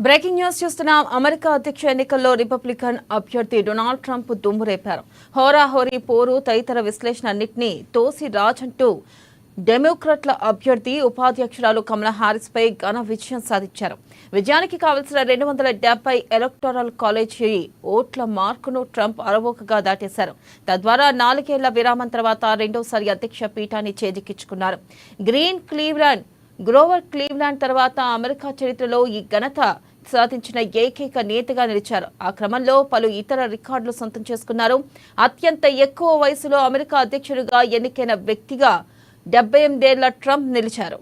Breaking news చూస్తున్నాం. America అధ్యక్ష ఎన్నికల్లో రిపబ్లికన్ అభ్యర్థి డొనాల్డ్ ట్రంప్ దుమ్ము రేపారు. హోరాహోరీ పోరు, తదితర విశ్లేషణ అన్నింటినీ తోసి రాజంటూ డెమోక్రాట్ల అభ్యర్థి ఉపాధ్యక్షురాలు కమలా హారిస్ పై ఘన విజయం సాధించారు. విజయానికి కావలసిన 270 ఎలక్టోరల్ కాలేజీ ఓట్ల మార్కును ట్రంప్ అరవోకగా దాటేశారు. తద్వారా 4 ఏళ్ల విరామం తర్వాత రెండోసారి అధ్యక్ష పీఠాన్ని చేజిక్కించుకున్నారు. గ్రోవర్ క్లీవ్లాండ్ తర్వాత అమెరికా చరిత్రలో ఈ ఘనత సాధించిన ఏకైక నేతగా నిలిచారు. ఆ క్రమంలో పలు ఇతర రికార్డులు సొంతం చేసుకున్నారు. అత్యంత ఎక్కువ వయసులో అమెరికా అధ్యక్షుడిగా ఎన్నికైన వ్యక్తిగా 78 ఏళ్ల ట్రంప్ నిలిచారు.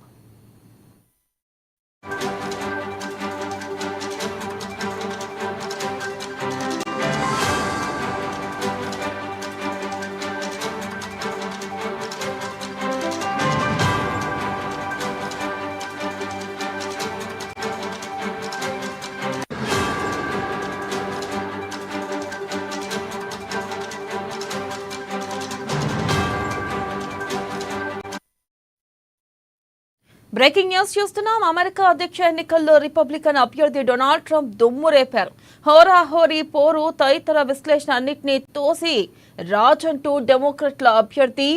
బ్రేకింగ్ న్యూస్ చూస్తున్నాం. అమెరికా అధ్యక్ష ఎన్నికల్లో రిపబ్లికన్ అభ్యర్థి డొనాల్డ్ ట్రంప్ దుమ్ము రేపారు. హోరాహోరీ పోరు, తదితర విశ్లేషణ అన్నింటినీ తోసి రాజంటూ డెమోక్రాట్ల అభ్యర్థి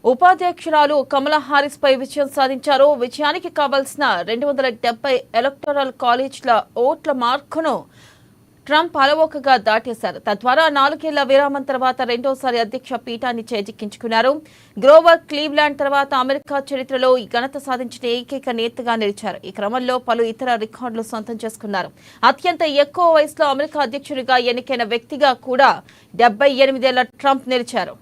ఉపాధ్యక్షురాలు కమలా హారిస్ పై విజయం సాధించారు. విజయానికి కావాల్సిన 270 ఎలక్టోరల్ కాలేజీల ఓట్ల మార్కును ట్రంప్ అలవోకగా దాటేశారు. తద్వారా 4 ఏళ్ల విరామం తర్వాత రెండోసారి అధ్యక్ష పీఠాన్ని చేజిక్కించుకున్నారు. గ్రోవర్ క్లీవ్లాండ్ తర్వాత అమెరికా చరిత్రలో ఈ ఘనత సాధించిన ఏకైక నేతగా నిలిచారు. ఈ క్రమంలో పలు ఇతర రికార్డులు సొంతం చేసుకున్నారు. అత్యంత ఎక్కువ వయసులో అమెరికా అధ్యక్షుడిగా ఎన్నికైన వ్యక్తిగా కూడా 78 ఏళ్ల ట్రంప్ నిలిచారు.